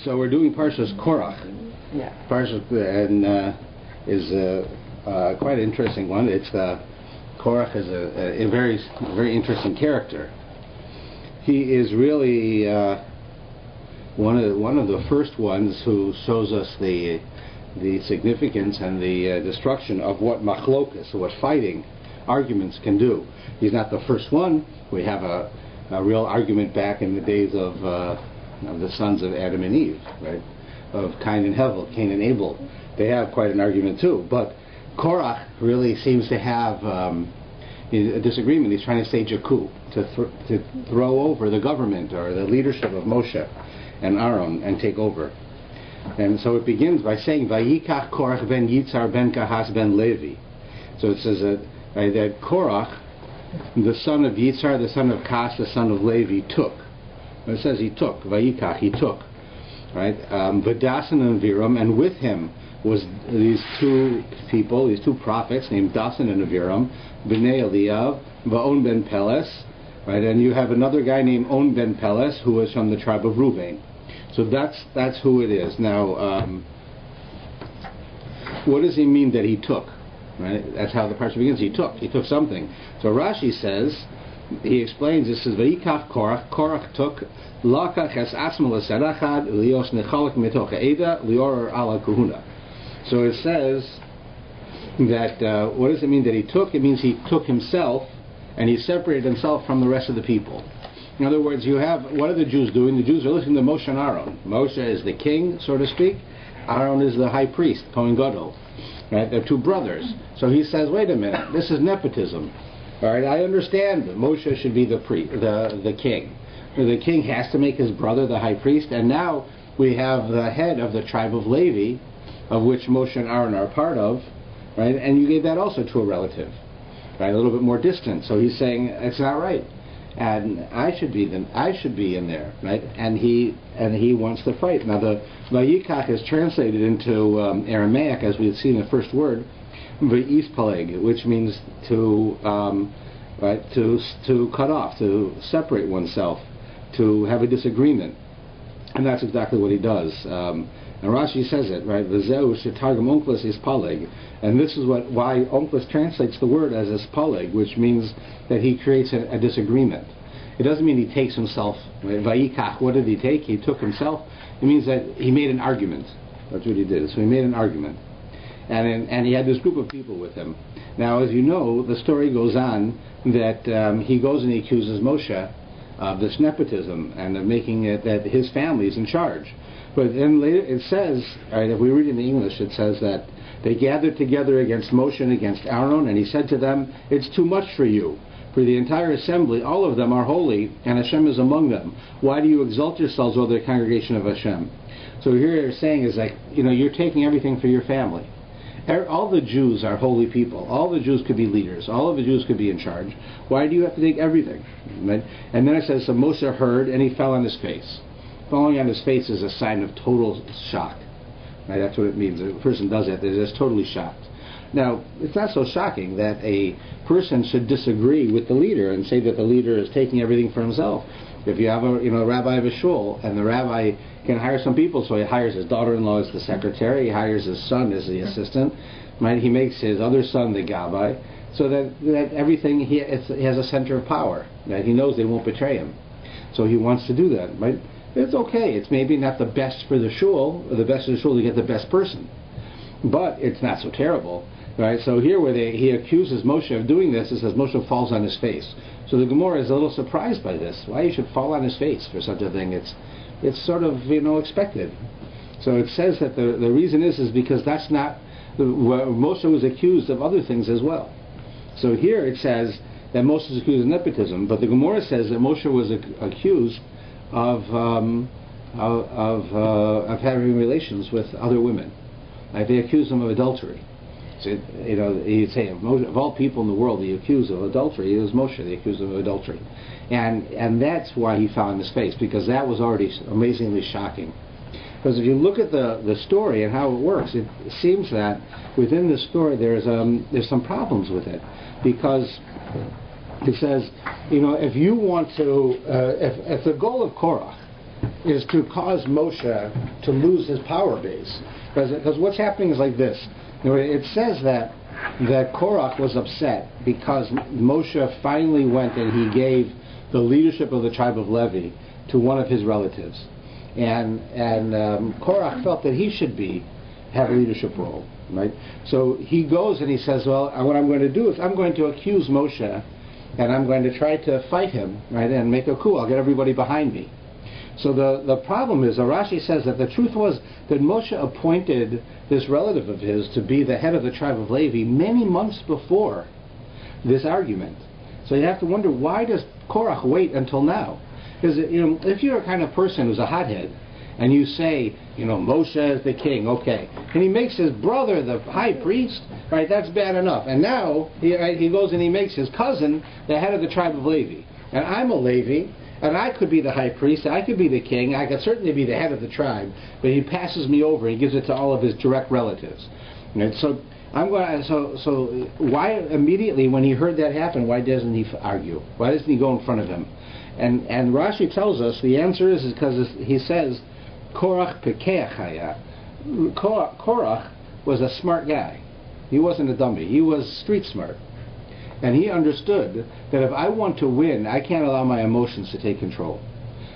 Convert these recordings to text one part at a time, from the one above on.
So we're doing Parshas Korach. Yeah. Parshas is quite an interesting one. It's Korach is a very interesting character. He is really one of the first ones who shows us the significance and the destruction of what machlokas, what fighting arguments can do. He's not the first one. We have a real argument back in the days of the sons of Adam and Eve, right? Of Cain and Abel. They have quite an argument too. But Korach really seems to have a disagreement. He's trying to stage a coup to throw over the government or the leadership of Moshe and Aaron and take over. And so it begins by saying, Vayikach Korach ben Yitzhar ben Kahas ben Levi. So it says that Korach, the son of Yitzhar, the son of Kahas, the son of Levi, took. It says he took. Vayikach, he took. Right? V'dasan and Avram, and with him was these two people, these two prophets named Dasan and Avram, B'nei Eliyav, Va'on ben Peles, right? And you have another guy named On ben Peles who is from the tribe of Reuven. So that's who it is. Now, what does he mean that he took? Right? That's how the parsha begins. He took something. So Rashi says, he explains, this is Vayikach Korach. Korach took Lakach es asma l'serachad lios nechalak mitoch ha'eda lior ala kahuna. So it says that what does it mean that he took? It means he took himself and he separated himself from the rest of the people. In other words, you have, what are the Jews doing? The Jews are listening to Moshe and Aaron. Moshe is the king, so to speak. Aaron is the high priest, Kohen Gadol. Right? They're two brothers. So he says, wait a minute, this is nepotism. All right, I understand that Moshe should be the king. The king has to make his brother the high priest, and now we have the head of the tribe of Levi, of which Moshe and Aaron are part of, right? And you gave that also to a relative, right? A little bit more distant. So he's saying it's not right, and I should be in there, right? And he wants to fight. Now the Vayikach is translated into Aramaic, as we had seen the first word, V'ispaleg, which means to cut off, to separate oneself, to have a disagreement, and that's exactly what he does. And Rashi says it, right? V'zeu shetargum onklos ispaleg, and this is why Onklos translates the word as ispaleg, which means that he creates a disagreement. It doesn't mean he takes himself. Right? Vayikach, what did he take? He took himself. It means that he made an argument. That's what he did. So he made an argument. And he had this group of people with him. Now, as you know, the story goes on that he goes and he accuses Moshe of this nepotism and of making it that his family is in charge. But then later it says, right, if we read in the English, it says that they gathered together against Moshe and against Aaron, and he said to them, it's too much for you. For the entire assembly, all of them are holy, and Hashem is among them. Why do you exalt yourselves, O the congregation of Hashem? So here they're saying is like, you're taking everything for your family. All the Jews are holy people. All the Jews could be leaders. All of the Jews could be in charge. Why do you have to take everything? Right? And then it says, so Moshe heard, and he fell on his face. Falling on his face is a sign of total shock. Right? That's what it means. A person does that, they're just totally shocked. Now, it's not so shocking that a person should disagree with the leader and say that the leader is taking everything for himself. If you have a rabbi of a shul, and the rabbi can hire some people, so he hires his daughter-in-law as the secretary, he hires his son as the assistant, right? He makes his other son the gabbai, so that everything, he has a center of power, that he knows they won't betray him. So he wants to do that, right? It's okay. It's maybe not the best for the shul, or the best for the shul to get the best person, but it's not so terrible. Right, so here where he accuses Moshe of doing this, it says Moshe falls on his face. So the Gemara is a little surprised by this. Why he should fall on his face for such a thing? It's sort of expected. So it says that the reason is because that's not Moshe was accused of other things as well. So here it says that Moshe is accused of nepotism, but the Gemara says that Moshe was accused of having relations with other women. Like they accused him of adultery. He'd say, of all people in the world, the accused of adultery, it was Moshe, the accused of adultery. And that's why he fell on his face, because that was already amazingly shocking. Because if you look at the story and how it works, it seems that within the story there's some problems with it. Because it says, if you want to, if the goal of Korach is to cause Moshe to lose his power base. Because what's happening is like this. It says that Korach was upset because Moshe finally went and he gave the leadership of the tribe of Levi to one of his relatives. And Korach felt that he should have a leadership role, right? So he goes and he says, well, what I'm going to do is I'm going to accuse Moshe, and I'm going to try to fight him, right, and make a coup. I'll get everybody behind me. So the problem is, Rashi says that the truth was that Moshe appointed this relative of his to be the head of the tribe of Levi many months before this argument. So you have to wonder, why does Korach wait until now? Because if you're a kind of person who's a hothead, and you say, Moshe is the king, okay, and he makes his brother the high priest, right, that's bad enough. And now he goes and he makes his cousin the head of the tribe of Levi. And I'm a Levi, and I could be the high priest, I could be the king, I could certainly be the head of the tribe, but he passes me over, he gives it to all of his direct relatives. And so why immediately when he heard that happen, why doesn't he argue? Why doesn't he go in front of him? And Rashi tells us the answer is because he says, Korach pekeach haya. Korach was a smart guy. He wasn't a dummy. He was street smart. And he understood that if I want to win, I can't allow my emotions to take control.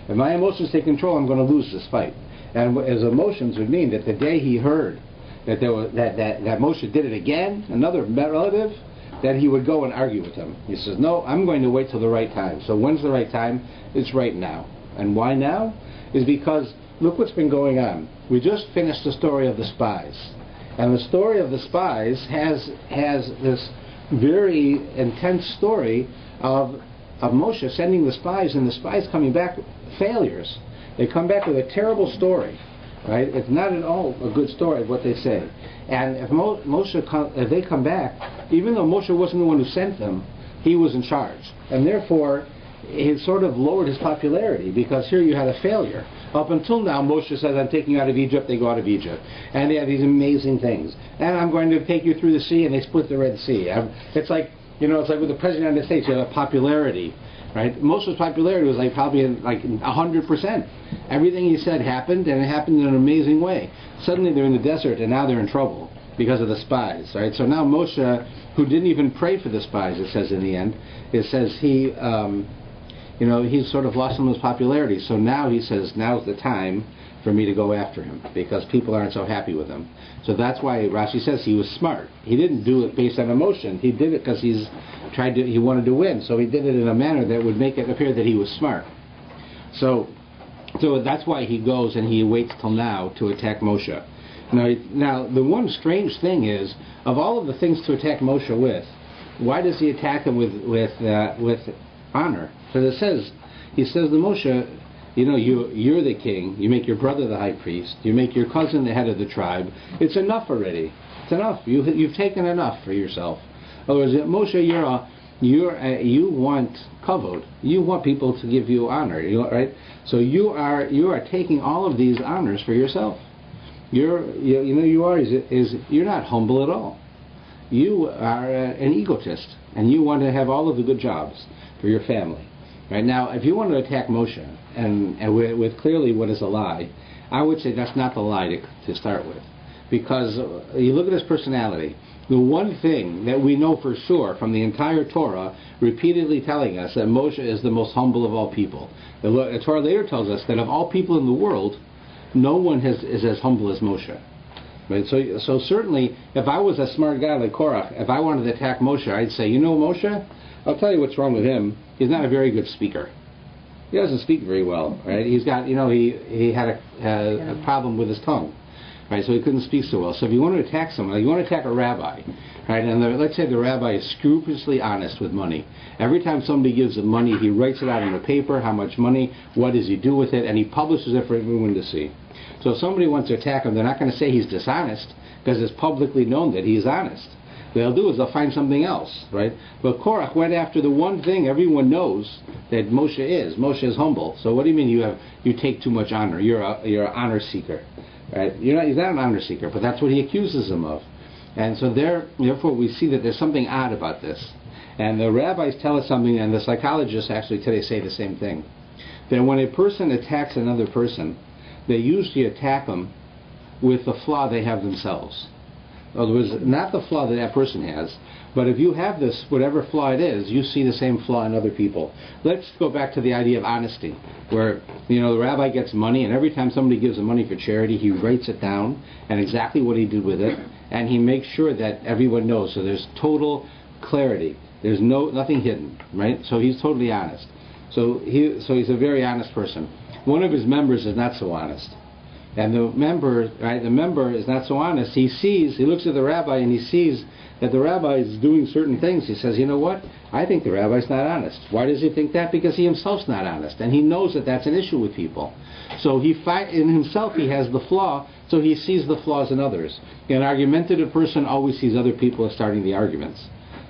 If my emotions take control, I'm going to lose this fight. And his emotions would mean that the day he heard that that Moshe did it again, another relative, that he would go and argue with him. He says, no, I'm going to wait till the right time. So when's the right time? It's right now. And why now? Is because look what's been going on. We just finished the story of the spies. And the story of the spies has this very intense story of Moshe sending the spies, and the spies coming back failures. They come back with a terrible story, right? It's not at all a good story of what they say. And if they come back, even though Moshe wasn't the one who sent them, he was in charge. And therefore, he sort of lowered his popularity, because here you had a failure. Up until now, Moshe says, I'm taking you out of Egypt, they go out of Egypt. And they have these amazing things. And I'm going to take you through the sea, and they split the Red Sea. It's like with the President of the United States, you have a popularity, right? Moshe's popularity was probably 100%. Everything he said happened, and it happened in an amazing way. Suddenly they're in the desert, and now they're in trouble because of the spies, right? So now Moshe, who didn't even pray for the spies, it says in the end, it says he he's sort of lost some of his popularity. So now he says, now's the time for me to go after him, because people aren't so happy with him. So that's why Rashi says he was smart. He didn't do it based on emotion. He did it because he wanted to win. So he did it in a manner that would make it appear that he was smart. So that's why he goes and he waits till now to attack Moshe. Now the one strange thing is, of all of the things to attack Moshe with, why does he attack him with honor? Because he says to Moshe, you're the king, you make your brother the high priest, you make your cousin the head of the tribe. It's enough already. It's enough. You've taken enough for yourself. In other words, Moshe, you want kavod. You want people to give you honor, right? So you are taking all of these honors for yourself. You're not humble at all. You are an egotist, and you want to have all of the good jobs for your family. Right now, if you want to attack Moshe, and with clearly what is a lie, I would say that's not the lie to start with. Because you look at his personality, the one thing that we know for sure from the entire Torah repeatedly telling us that Moshe is the most humble of all people. The Torah later tells us that of all people in the world, no one is as humble as Moshe. Right? So certainly, if I was a smart guy like Korach, if I wanted to attack Moshe, I'd say, Moshe, I'll tell you what's wrong with him. He's not a very good speaker. He doesn't speak very well, right? He's got, he had a problem with his tongue, right? So he couldn't speak so well. So if you want to attack someone, you want to attack a rabbi, right? And let's say the rabbi is scrupulously honest with money. Every time somebody gives him money, he writes it out on the paper, how much money, what does he do with it, and he publishes it for everyone to see. So if somebody wants to attack him, they're not going to say he's dishonest, because it's publicly known that he's honest. What they'll do is they'll find something else, right? But Korach went after the one thing everyone knows that Moshe is. Moshe is humble. So what do you mean you take too much honor? You're an honor seeker, right? He's not an honor seeker, but that's what he accuses him of. And so therefore we see that there's something odd about this. And the rabbis tell us something, and the psychologists actually today say the same thing. That when a person attacks another person, they usually attack them with the flaw they have themselves. In other words, not the flaw that that person has, but if you have this, whatever flaw it is, you see the same flaw in other people. Let's go back to the idea of honesty, where, the rabbi gets money, and every time somebody gives him money for charity, he writes it down, and exactly what he did with it, and he makes sure that everyone knows, so there's total clarity. There's nothing hidden, right? So he's totally honest. So he's a very honest person. One of his members is not so honest. And the member is not so honest. He looks at the rabbi and he sees that the rabbi is doing certain things. He says, you know what? I think the rabbi's not honest. Why does he think that? Because he himself's not honest. And he knows that that's an issue with people. So in himself he has the flaw, so he sees the flaws in others. An argumentative person always sees other people as starting the arguments.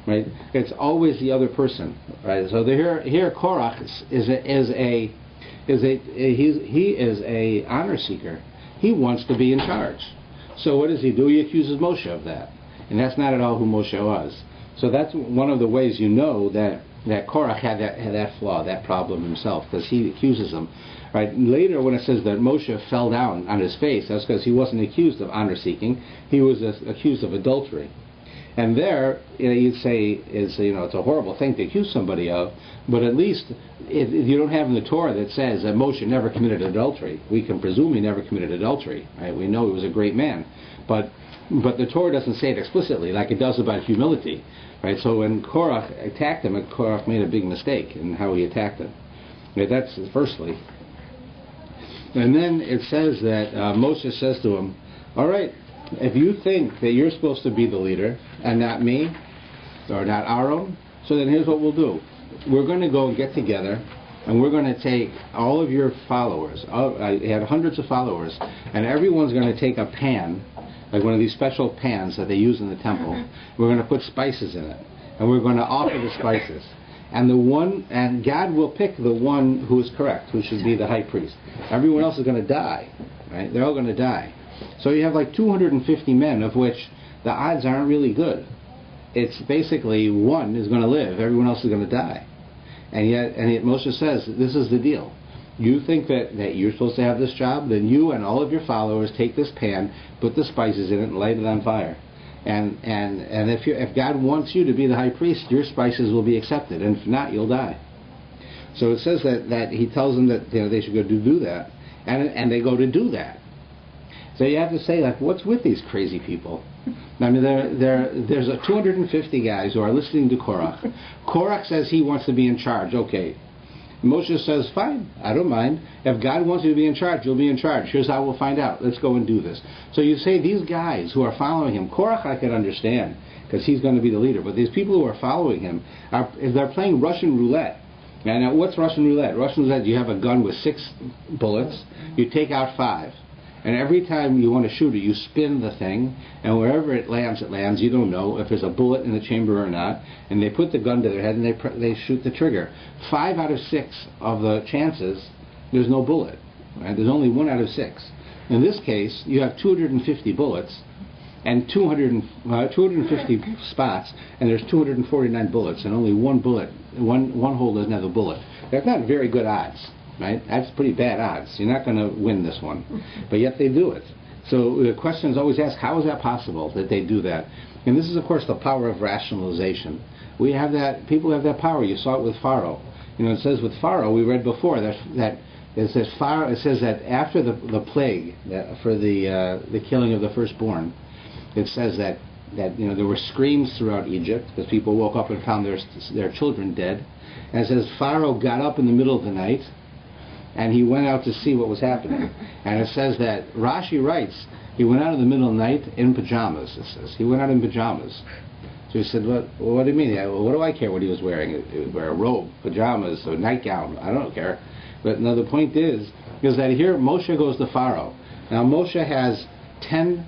Right? It's always the other person. Right? So here Korach is a honor seeker. He wants to be in charge. So what does he do? He accuses Moshe of that. And that's not at all who Moshe was. So that's one of the ways you know that Korach had that flaw, that problem himself, because he accuses him. Right? Later, when it says that Moshe fell down on his face, that's because he wasn't accused of honor seeking. He was accused of adultery. And there, you'd say, it's a horrible thing to accuse somebody of, but at least if you don't have in the Torah that says that Moshe never committed adultery, we can presume he never committed adultery. Right? We know he was a great man, but the Torah doesn't say it explicitly like it does about humility. Right? So when Korach attacked him, Korach made a big mistake in how he attacked him. Right? That's firstly. And then it says that Moshe says to him, all right, if you think that you're supposed to be the leader and not me, or not Aaron, so then here's what we'll do. We're going to go and get together, and we're going to take all of your followers. I had hundreds of followers, and everyone's going to take a pan, like one of these special pans that they use in the temple. We're going to put spices in it, and we're going to offer the spices. And God will pick the one who is correct, who should be the high priest. Everyone else is going to die, right? They're all going to die. So you have like 250 men, of which the odds aren't really good. It's basically one is going to live, everyone else is going to die. And yet Moshe says, this is the deal. You think that you're supposed to have this job, then you and all of your followers take this pan, put the spices in it, and light it on fire. And if God wants you to be the high priest, your spices will be accepted, and if not, you'll die. So it says that he tells them that they should go do that, and they go to do that. So you have to say, like, what's with these crazy people? I mean, there's 250 guys who are listening to Korach. Korach says he wants to be in charge. Okay. Moshe says, fine, I don't mind. If God wants you to be in charge, you'll be in charge. Here's how we'll find out. Let's go and do this. So you say these guys who are following him, Korach I can understand, because he's going to be the leader. But these people who are following him, they're playing Russian roulette. Now, what's Russian roulette? Russian roulette, you have a gun with 6 bullets. You take out 5. And every time you want to shoot it, you spin the thing, and wherever it lands, you don't know if there's a bullet in the chamber or not, and they put the gun to their head and they shoot the trigger. 5 out of 6 of the chances, there's no bullet. Right? There's only 1 out of 6. In this case, you have 250 bullets, and 250 spots, and there's 249 bullets, and only one hole doesn't have a bullet. That's not very good odds. Right? That's pretty bad odds. You're not going to win this one. But yet they do it. So the question is always asked, how is that possible that they do that? And this is, of course, the power of rationalization. We have that, people have that power. You saw it with Pharaoh. It says with Pharaoh, we read before, that it says that after the plague, for the killing of the firstborn, it says that there were screams throughout Egypt, because people woke up and found their children dead. And it says Pharaoh got up in the middle of the night, and he went out to see what was happening. And it says that, Rashi writes, he went out in the middle of the night in pajamas, it says. He went out in pajamas. So he said, what do you mean? What do I care what he was wearing? He would wear a robe, pajamas, a nightgown. I don't care. But no, the point is that here Moshe goes to Pharaoh. Now Moshe has 10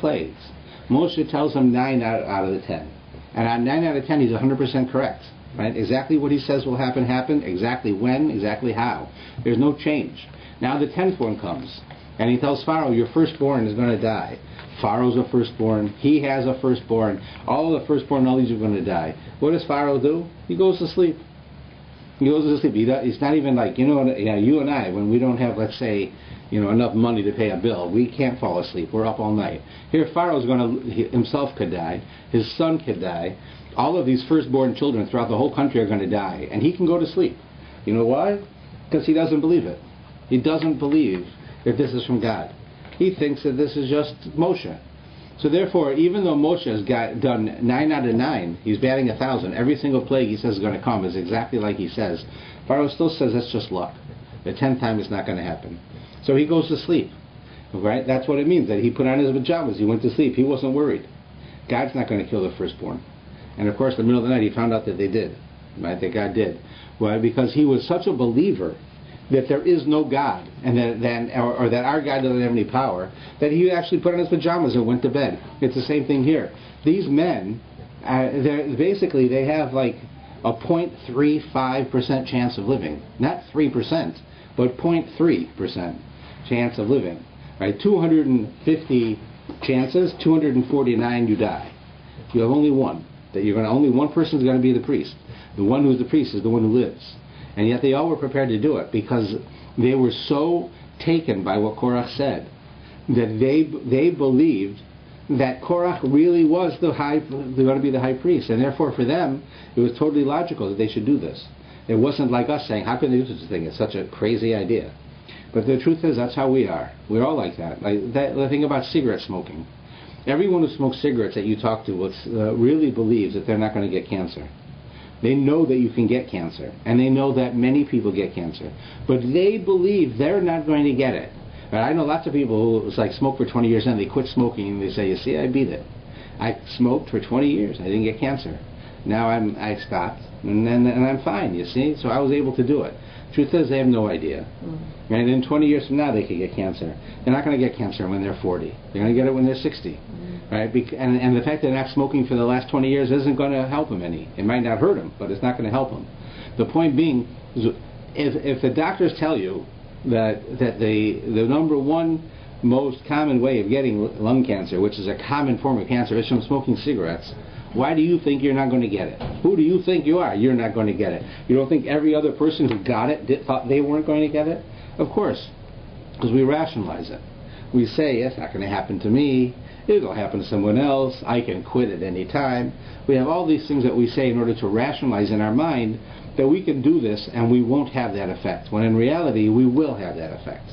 plagues. Moshe tells him 9 out of the 10. And on 9 out of 10, he's 100% correct. Right? Exactly what he says will happen, exactly when, exactly how. There's no change. Now the 10th one comes, and he tells Pharaoh, your firstborn is going to die. Pharaoh's a firstborn, he has a firstborn, all of the firstborn, all these are going to die. What does Pharaoh do? He goes to sleep. He goes to sleep. It's not even like, you and I, when we don't have, let's say, enough money to pay a bill. We can't fall asleep. We're up all night. Here, Pharaoh's himself could die. His son could die. All of these firstborn children throughout the whole country are going to die. And he can go to sleep. You know why? Because he doesn't believe it. He doesn't believe that this is from God. He thinks that this is just Moshe. So therefore, even though Moshe has done 9 out of 9, he's batting 1,000. Every single plague he says is going to come is exactly like he says. Pharaoh still says that's just luck. The 10th time is not going to happen. So he goes to sleep. Right? That's what it means, that he put on his pajamas. He went to sleep. He wasn't worried. God's not going to kill the firstborn. And of course, in the middle of the night, he found out that they did. Right? That God did. Why? Because he was such a believer that there is no God, and or that our God doesn't have any power, that he actually put on his pajamas and went to bed. It's the same thing here. These men, they have like a 0.35% chance of living. Not 3%, but 0.3% chance of living. Right? 250 chances, 249 you die. You have only one. Only one person is going to be the priest. The one who's the priest is the one who lives. And yet they all were prepared to do it because they were so taken by what Korach said that they believed that Korach really was going to be the high priest. And therefore for them, it was totally logical that they should do this. It wasn't like us saying, how can they do such a thing? It's such a crazy idea. But the truth is, that's how we are. We're all like that. The thing about cigarette smoking. Everyone who smokes cigarettes that you talk to really believes that they're not going to get cancer. They know that you can get cancer, and they know that many people get cancer, but they believe they're not going to get it. And I know lots of people who smoke for 20 years and they quit smoking, and they say, you see, I beat it. I smoked for 20 years, I didn't get cancer. Now I stopped, and I'm fine, you see, so I was able to do it. Truth is, they have no idea. And in 20 years from now, they could get cancer. They're not going to get cancer when they're 40. They're going to get it when they're 60. Right? And the fact that they're not smoking for the last 20 years isn't going to help them any. It might not hurt them, but it's not going to help them. The point being, if the doctors tell you that the number one most common way of getting lung cancer, which is a common form of cancer, is from smoking cigarettes, why do you think you're not going to get it? Who do you think you are? You're not going to get it. You don't think every other person who got it thought they weren't going to get it? Of course, because we rationalize it. We say, it's not going to happen to me. It'll happen to someone else. I can quit at any time. We have all these things that we say in order to rationalize in our mind that we can do this and we won't have that effect, when in reality we will have that effect.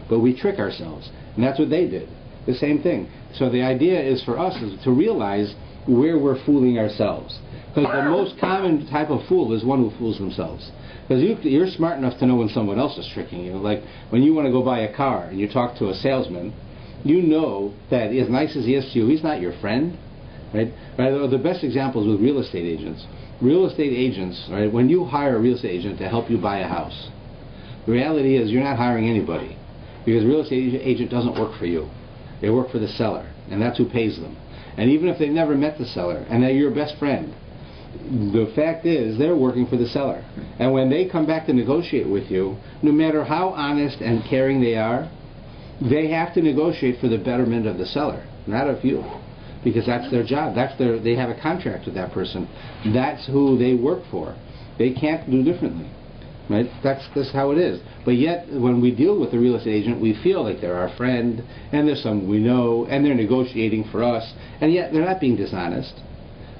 But we trick ourselves, and that's what they did. The same thing. So the idea is for us is to realize where we're fooling ourselves. Because the most common type of fool is one who fools themselves. Because you're smart enough to know when someone else is tricking you. Like when you want to go buy a car and you talk to a salesman, you know that as nice as he is to you, he's not your friend. Right? The best example is with real estate agents. Real estate agents, right, when you hire a real estate agent to help you buy a house, the reality is you're not hiring anybody. Because a real estate agent doesn't work for you. They work for the seller, and that's who pays them. And even if they've never met the seller, and they're your best friend, the fact is they're working for the seller. And when they come back to negotiate with you, no matter how honest and caring they are, they have to negotiate for the betterment of the seller, not of you. Because that's their job. They have a contract with that person. That's who they work for. They can't do differently. Right? That's how it is. But yet, when we deal with a real estate agent, we feel like they're our friend, and there's someone we know, and they're negotiating for us, and yet they're not being dishonest,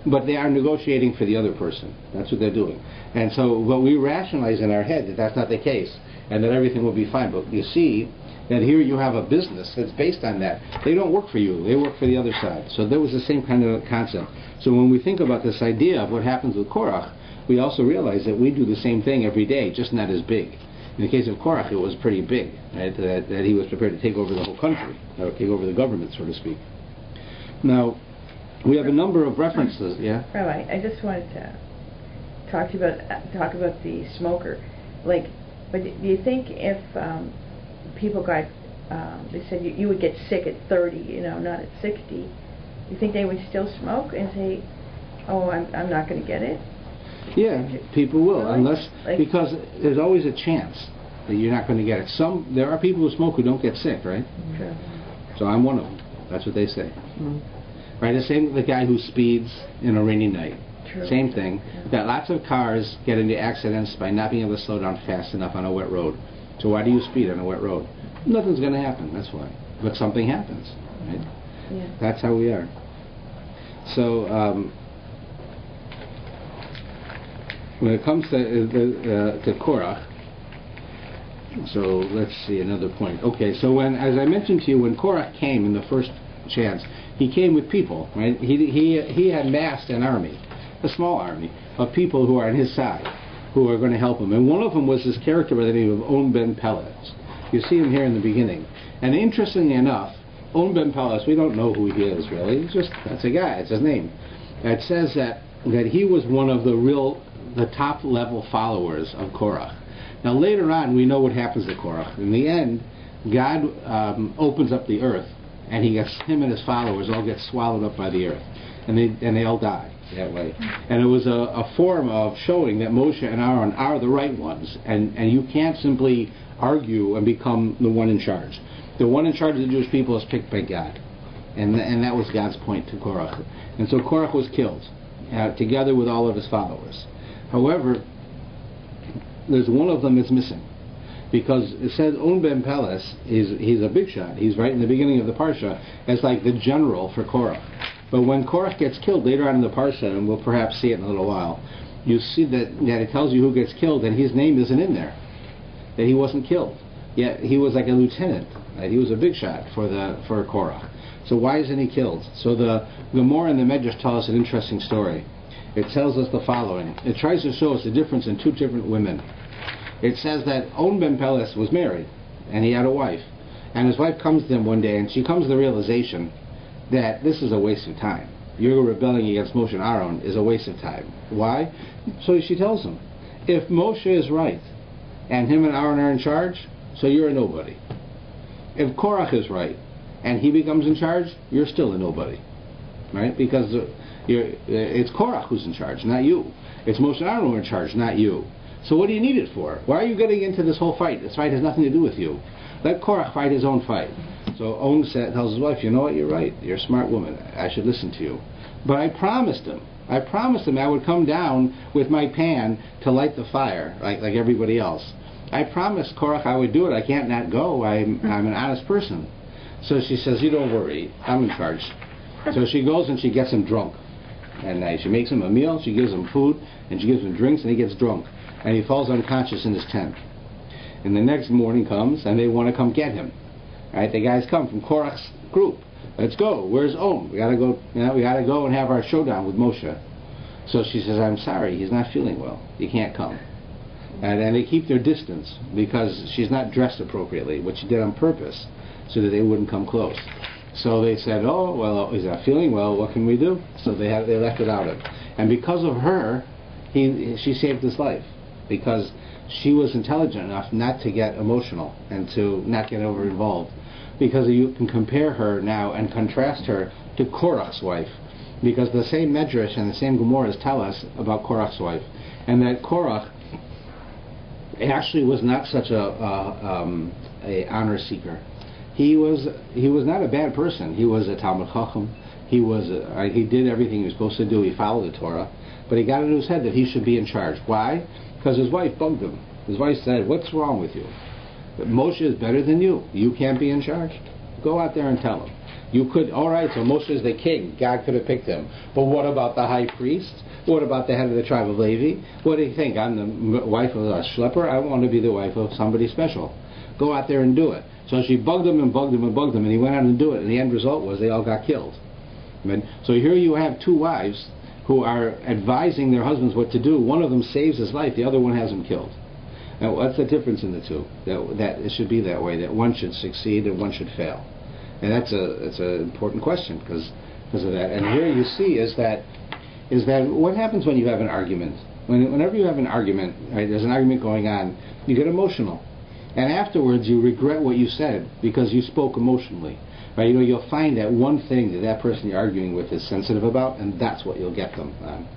but they are negotiating for the other person. That's what they're doing. And so, but we rationalize in our head that that's not the case, and that everything will be fine. But you see that here you have a business that's based on that. They don't work for you. They work for the other side. So there was the same kind of concept. So when we think about this idea of what happens with Korach, we also realize that we do the same thing every day, just not as big. In the case of Korach, it was pretty big, right? That he was prepared to take over the whole country, or take over the government, so to speak. Now, we have a number of references, yeah? Rabbi, I just wanted to talk about the smoker. But do you think if people got, they said you would get sick at 30, not at 60, you think they would still smoke and say, oh, I'm not going to get it? Yeah, people will, really? Unless, because there's always a chance that you're not going to get it. There are people who smoke who don't get sick, right? True. So I'm one of them. That's what they say. Mm. Right, the same with the guy who speeds in a rainy night. True. Same thing. Yeah. That lots of cars get into accidents by not being able to slow down fast enough on a wet road. So why do you speed on a wet road? Nothing's going to happen, that's why. But something happens, right? Yeah. That's how we are. So, when it comes to Korach, so let's see another point. Okay, so when, as I mentioned to you, when Korach came in the first chance, he came with people, right? He had massed an army, a small army of people who are on his side, who are going to help him. And one of them was this character by the name of On ben Peles. You see him here in the beginning. And interestingly enough, On ben Peles, we don't know who he is really. It's just, that's a guy, it's his name. It says that he was one of the top level followers of Korach. Now later on we know what happens to Korach. In the end, God opens up the earth, and him and his followers all get swallowed up by the earth, and they all die that way. And it was a form of showing that Moshe and Aaron are the right ones, and you can't simply argue and become the one in charge. The one in charge of the Jewish people is picked by God, and that was God's point to Korach. And so Korach was killed together with all of his followers. However, there's one of them that's missing, because it says On ben Peles, he's a big shot. He's right in the beginning of the parsha as like the general for Korach. But when Korach gets killed later on in the parsha, and we'll perhaps see it in a little while, you see that it tells you who gets killed, and his name isn't in there, that he wasn't killed. Yet he was like a lieutenant. Right? He was a big shot for Korach. So why isn't he killed? So the Gemara and the Medrash tell us an interesting story. It tells us the following. It tries to show us the difference in two different women. It says that On ben Peles was married, and he had a wife. And his wife comes to him one day, and she comes to the realization that this is a waste of time. You're rebelling against Moshe and Aaron is a waste of time. Why? So she tells him, if Moshe is right, and him and Aaron are in charge, so you're a nobody. If Korach is right, and he becomes in charge, you're still a nobody. Right? Because it's Korach who's in charge, not you. It's Moshe and Aaron who are in charge, not you. So what do you need it for? Why are you getting into this whole fight? This fight has nothing to do with you. Let Korach fight his own fight. So On tells his wife, you know what, you're right. You're a smart woman. I should listen to you. But I promised him I would come down with my pan to light the fire, like everybody else. I promised Korach I would do it. I can't not go. I'm an honest person. So she says, you don't worry. I'm in charge. So she goes and she gets him drunk. And she makes him a meal, she gives him food, and she gives him drinks, and he gets drunk. And he falls unconscious in his tent. And the next morning comes, and they want to come get him. Right? The guys come from Korach's group. Let's go. Where's On? We gotta go. We gotta go and have our showdown with Moshe. So she says, I'm sorry, he's not feeling well. You can't come. And they keep their distance because she's not dressed appropriately, which she did on purpose, so that they wouldn't come close. So they said, oh, well, he's not feeling well, what can we do? So they left without him. And because of her, she saved his life, because she was intelligent enough not to get emotional and to not get over involved. Because you can compare her now and contrast her to Korach's wife, because the same Medrash and the same Gemaras tell us about Korach's wife, and that Korach actually was not such a honor seeker. He was not a bad person. He was a Talmud Chacham. He did everything he was supposed to do. He followed the Torah, but he got into his head that he should be in charge. Why? Because his wife bugged him. His wife said, "What's wrong with you? Moshe is better than you. You can't be in charge. Go out there and tell him. You could. All right. So Moshe is the king. God could have picked him. But what about the high priest? What about the head of the tribe of Levi? What do you think? I'm the wife of a schlepper. I want to be the wife of somebody special. Go out there and do it." So she bugged him and bugged him and bugged him, and he went out and do it. And the end result was they all got killed. So here you have two wives who are advising their husbands what to do. One of them saves his life. The other one has him killed. Now, what's the difference in the two? That it should be that way. That one should succeed and one should fail. And that's an important question because of that. And here you see is that what happens when you have an argument? Whenever you have an argument, right, there's an argument going on, you get emotional. And afterwards, you regret what you said because you spoke emotionally. Right? You'll find that one thing that person you're arguing with is sensitive about, and that's what you'll get them on.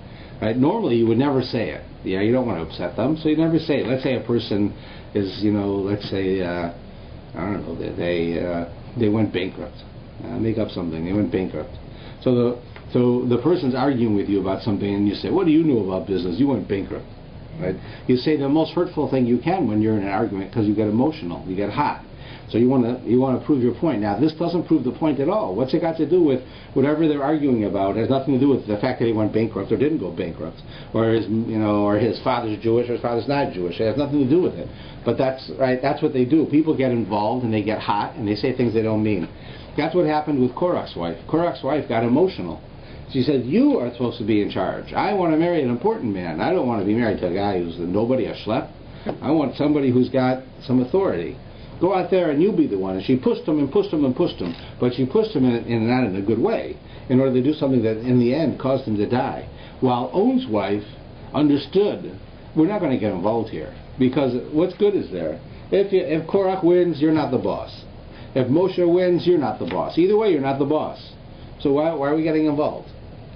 Right? Normally, you would never say it. Yeah, you don't want to upset them, so you never say it. Let's say a person is, let's say, I don't know, they went bankrupt. Make up something. They went bankrupt. So the person's arguing with you about something, and you say, "What do you know about business? You went bankrupt." Right? You say the most hurtful thing you can when you're in an argument because you get emotional, you get hot. So you want to prove your point. Now, this doesn't prove the point at all. What's it got to do with whatever they're arguing about? It has nothing to do with the fact that he went bankrupt or didn't go bankrupt, or his father's Jewish or his father's not Jewish. It has nothing to do with it. But that's right. That's what they do. People get involved and they get hot and they say things they don't mean. That's what happened with Korach's wife. Korach's wife got emotional. She said, "You are supposed to be in charge. I want to marry an important man. I don't want to be married to a guy who's nobody, a schlep. I want somebody who's got some authority. Go out there and you be the one." And she pushed him and pushed him and pushed him. But she pushed him not in a good way, in order to do something that in the end caused him to die. While On's wife understood, we're not going to get involved here, because what's good is there? If Korach wins, you're not the boss. If Moshe wins, you're not the boss. Either way, you're not the boss. So why are we getting involved?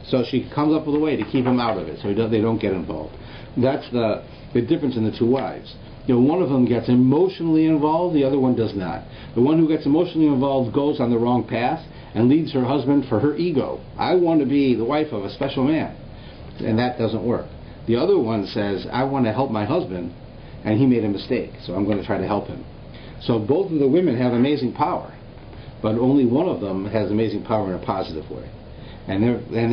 So she comes up with a way to keep him out of it, so they don't get involved. That's the difference in the two wives. One of them gets emotionally involved, the other one does not. The one who gets emotionally involved goes on the wrong path and leads her husband for her ego. I want to be the wife of a special man. And that doesn't work. The other one says, I want to help my husband, and he made a mistake, so I'm going to try to help him. So both of the women have amazing power, but only one of them has amazing power in a positive way. And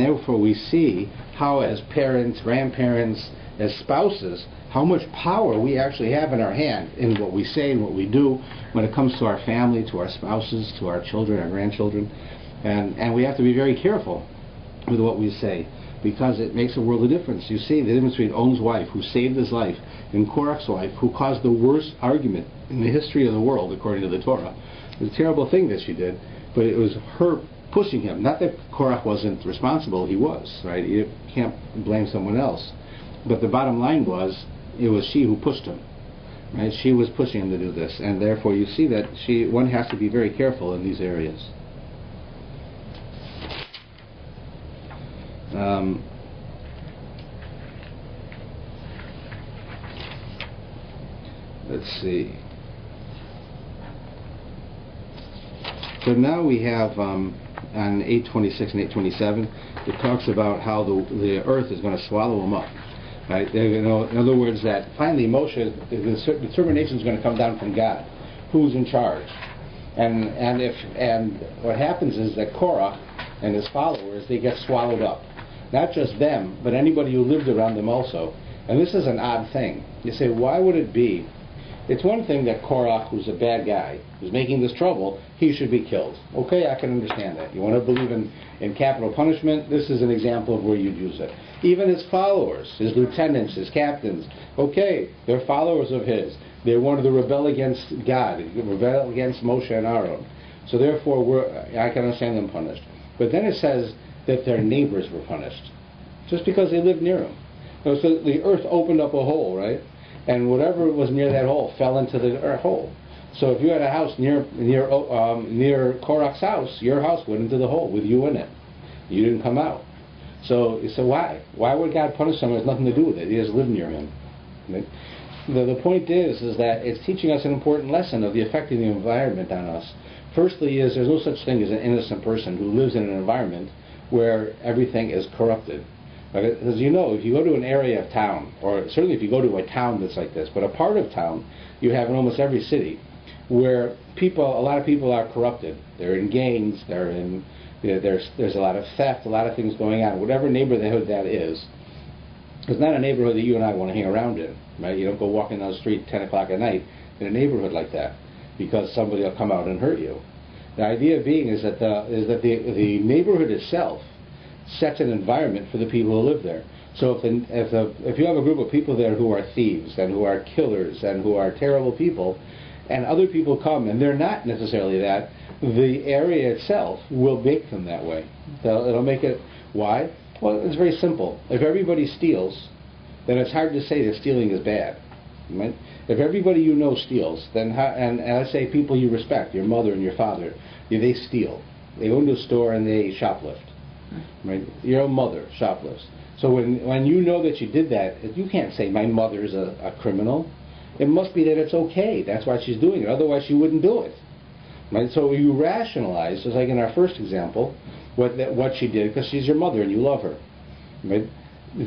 therefore we see how, as parents, grandparents, as spouses, how much power we actually have in our hand in what we say and what we do when it comes to our family, to our spouses, to our children, our grandchildren. And we have to be very careful with what we say, because it makes a world of difference. You see the difference between On's wife, who saved his life, and Korach's wife, who caused the worst argument in the history of the world, according to the Torah. It was a terrible thing that she did, but it was her pushing him. Not that Korach wasn't responsible, he was, right? You can't blame someone else. But the bottom line was, it was she who pushed him, right? She was pushing him to do this, and therefore you see that one has to be very careful in these areas. Let's see. So now we have on 8:26 and 8:27, it talks about how the earth is going to swallow them up. Right? In other words, that finally Moshe, the determination is going to come down from God, who's in charge, and what happens is that Korach and his followers, they get swallowed up. Not just them, but anybody who lived around them also. And this is an odd thing. You say, why would it be? It's one thing that Korach, who's a bad guy, who's making this trouble, he should be killed. Okay, I can understand that. You want to believe in capital punishment? This is an example of where you'd use it. Even his followers, his lieutenants, his captains, okay, they're followers of his. They wanted to rebel against God, rebel against Moshe and Aaron. So therefore, I can understand them punished. But then it says that their neighbors were punished, just because they lived near them. So the earth opened up a hole, right? And whatever was near that hole fell into the hole. So if you had a house near Korach's house, your house went into the hole with you in it. You didn't come out. So why? Why would God punish someone who has nothing to do with it? He just lived near him. Right? The point is that it's teaching us an important lesson of the effect of the environment on us. Firstly is there's no such thing as an innocent person who lives in an environment where everything is corrupted. But as you know, if you go to an area of town, or certainly if you go to a town that's like this, but a part of town you have in almost every city, where a lot of people are corrupted. They're in gangs, there's a lot of theft, a lot of things going on. Whatever neighborhood that is, it's not a neighborhood that you and I want to hang around in, right? You don't go walking down the street 10 o'clock at night in a neighborhood like that, because somebody will come out and hurt you. The idea being is that the neighborhood itself sets an environment for the people who live there. So if you have a group of people there who are thieves and who are killers and who are terrible people, and other people come and they're not necessarily that, the area itself will make them that way. It'll make it. Why? Well, it's very simple. If everybody steals, then it's hard to say that stealing is bad. Right? If everybody you know steals, then and I say people you respect, your mother and your father, they steal. They go into a store and they shoplift. Right? Your own mother shoplifts. So when you know that you did that, you can't say my mother's a criminal. It must be that it's okay. That's why she's doing it. Otherwise, she wouldn't do it. Right? So you rationalize, just like in our first example, what she did because she's your mother and you love her. Right?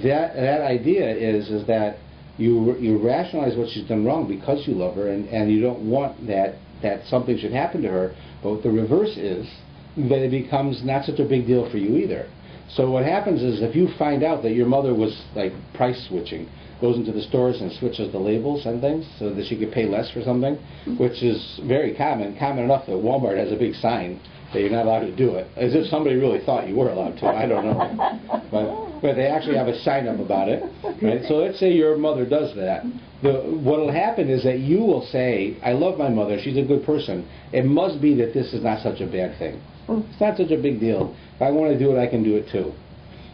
That idea is that you rationalize what she's done wrong because you love her, and you don't want that that something should happen to her, but the reverse is that it becomes not such a big deal for you either. So what happens is if you find out that your mother was like price switching, goes into the stores and switches the labels and things so that she could pay less for something, which is very common enough that Walmart has a big sign that you're not allowed to do it, as if somebody really thought you were allowed to. I don't know. But they actually have a sign up about it. Right? So let's say your mother does that. What will happen is that you will say, I love my mother, she's a good person. It must be that this is not such a bad thing. It's not such a big deal. If I want to do it, I can do it too.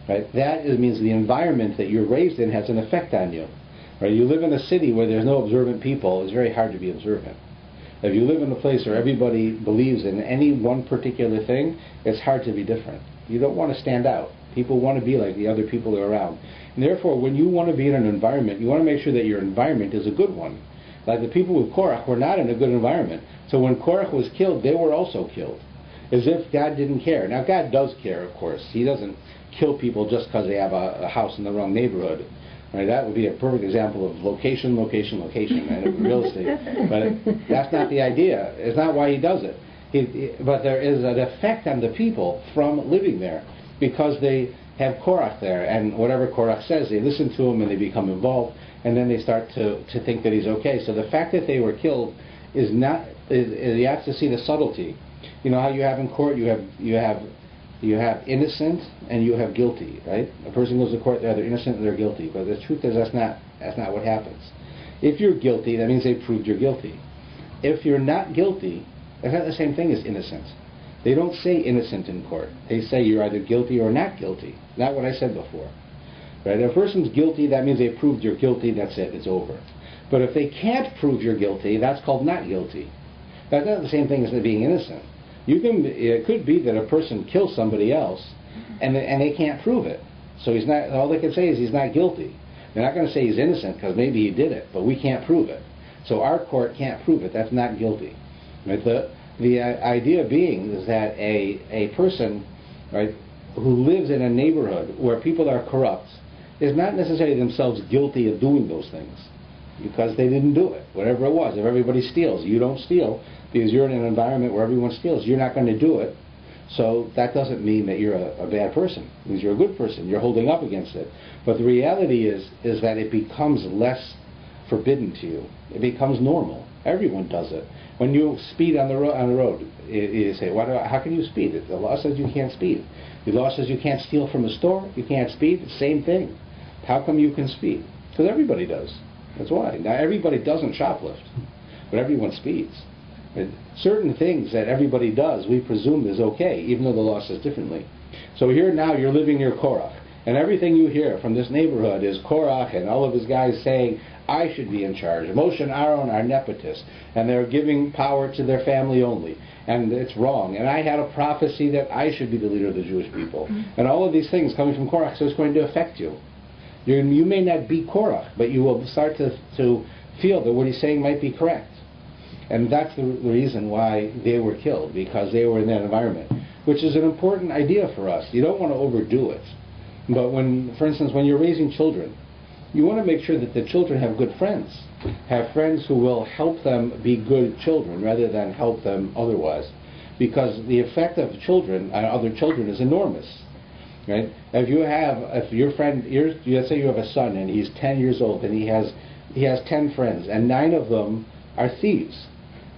Right? That means the environment that you're raised in has an effect on you. Right? You live in a city where there's no observant people, it's very hard to be observant. If you live in a place where everybody believes in any one particular thing, it's hard to be different. You don't want to stand out. People want to be like the other people who are around. And therefore, when you want to be in an environment, you want to make sure that your environment is a good one. Like the people with Korach were not in a good environment. So when Korach was killed, they were also killed. As if God didn't care. Now God does care, of course. He doesn't kill people just because they have a house in the wrong neighborhood. Right? That would be a perfect example of location, and real estate. But that's not the idea. It's not why he does it. But there is an effect on the people from living there because they have Korach there, and whatever Korach says, they listen to him and they become involved, and then they start to think that he's okay. So the fact that they were killed is not. You have to see the subtlety. You know how you have in court, you have innocent and you have guilty, right? A person goes to court, they're either innocent or they're guilty. But the truth is that's not what happens. If you're guilty, that means they proved you're guilty. If you're not guilty, that's not the same thing as innocent. They don't say innocent in court. They say you're either guilty or not guilty. Not what I said before. Right? If a person's guilty, that means they proved you're guilty, that's it, it's over. But if they can't prove you're guilty, that's called not guilty. That's not the same thing as being innocent. It could be that a person kills somebody else and they can't prove it. So he's not. All they can say is he's not guilty. They're not going to say he's innocent because maybe he did it, but we can't prove it. So our court can't prove it. That's not guilty. Right? The idea being is that a person, right, who lives in a neighborhood where people are corrupt is not necessarily themselves guilty of doing those things because they didn't do it. Whatever it was, if everybody steals, you don't steal because you're in an environment where everyone steals. You're not going to do it. So that doesn't mean that you're a bad person. It means you're a good person. You're holding up against it. But the reality is that it becomes less forbidden to you. It becomes normal. Everyone does it. When you speed on the road, you say, how can you speed? The law says you can't speed. The law says you can't steal from a store. You can't speed. Same thing. How come you can speed? Because everybody does. That's why. Now everybody doesn't shoplift, but everyone speeds. And certain things that everybody does, we presume is okay, even though the law says differently. So here now you're living near Korach, and everything you hear from this neighborhood is Korach and all of his guys saying, I should be in charge. Moshe and Aaron are nepotists, and they're giving power to their family only, and it's wrong. And I had a prophecy that I should be the leader of the Jewish people. And all of these things coming from Korach, so it's going to affect you. You may not be Korach, but you will start to feel that what he's saying might be correct. And that's the reason why they were killed, because they were in that environment, which is an important idea for us. You don't want to overdo it. But for instance, when you're raising children, you want to make sure that the children have good friends, have friends who will help them be good children rather than help them otherwise. Because the effect of children on other children is enormous. Right? If your friend, let's say you have a son and he's 10 years old and he has 10 friends and 9 of them are thieves,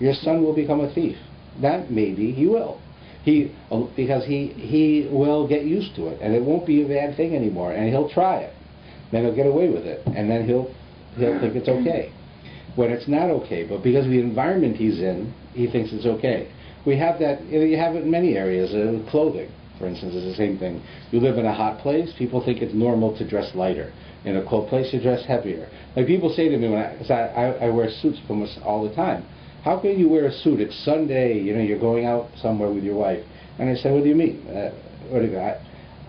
your son will become a thief. That maybe he will. Because he will get used to it and it won't be a bad thing anymore and he'll try it. Then he'll get away with it and then he'll think it's okay. When it's not okay, but because of the environment he's in, he thinks it's okay. We have that, you have it in many areas. Clothing, for instance, is the same thing. You live in a hot place, people think it's normal to dress lighter. In a cold place, you dress heavier. Like people say to me, because I wear suits almost all the time, how can you wear a suit? It's Sunday, you're going out somewhere with your wife. And I say, what do you mean?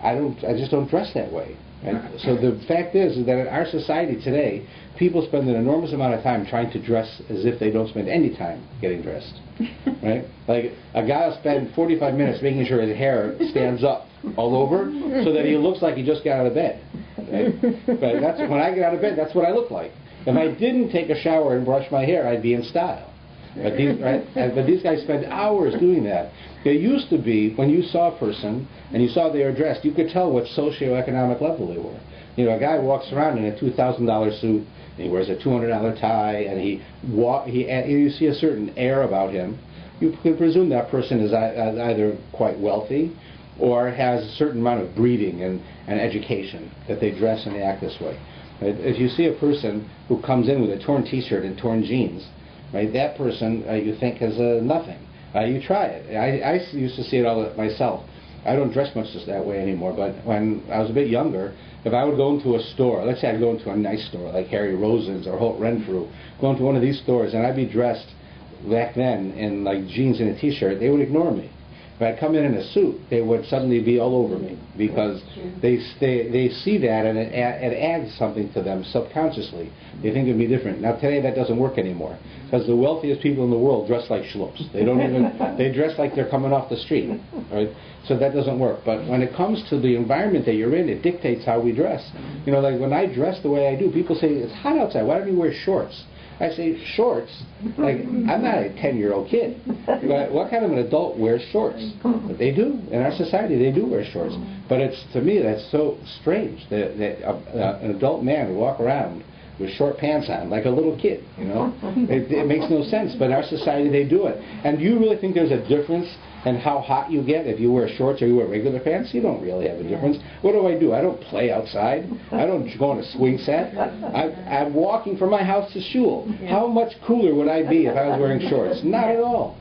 I just don't dress that way. Right? So the fact is that in our society today, people spend an enormous amount of time trying to dress as if they don't spend any time getting dressed. Right? Like a guy will spend 45 minutes making sure his hair stands up all over so that he looks like he just got out of bed. Right? But when I get out of bed, that's what I look like. If I didn't take a shower and brush my hair, I'd be in style. But these guys spend hours doing that. It used to be when you saw a person and you saw they were dressed, you could tell what socioeconomic level they were. You know, a guy walks around in a $2,000 suit, and he wears a $200 tie, and you see a certain air about him. You can presume that person is either quite wealthy or has a certain amount of breeding and education, that they dress and act this way. Right? If you see a person who comes in with a torn T-shirt and torn jeans, right, that person you think has nothing. You try it. I used to see it all myself. I don't dress much just that way anymore, but when I was a bit younger, if I would go into a store, let's say I'd go into a nice store like Harry Rosen's or Holt Renfrew, go into one of these stores and I'd be dressed back then in like jeans and a T-shirt, they would ignore me. If I'd come in a suit, they would suddenly be all over me because they see that and it adds something to them subconsciously. They think it'd be different. Now today that doesn't work anymore because the wealthiest people in the world dress like schlubs. They dress like they're coming off the street, right? So that doesn't work. But when it comes to the environment that you're in, it dictates how we dress. You know, like when I dress the way I do, people say it's hot outside. Why don't you wear shorts? I say, shorts? Like, I'm not a 10-year-old kid. But what kind of an adult wears shorts? But they do. In our society, they do wear shorts. But to me, that's so strange that an adult man would walk around with short pants on, like a little kid, you know? It makes no sense. But in our society, they do it. And do you really think there's a difference in how hot you get if you wear shorts or you wear regular pants? You don't really have a difference. What do? I don't play outside. I don't go on a swing set. I'm walking from my house to shul. How much cooler would I be if I was wearing shorts? Not at all.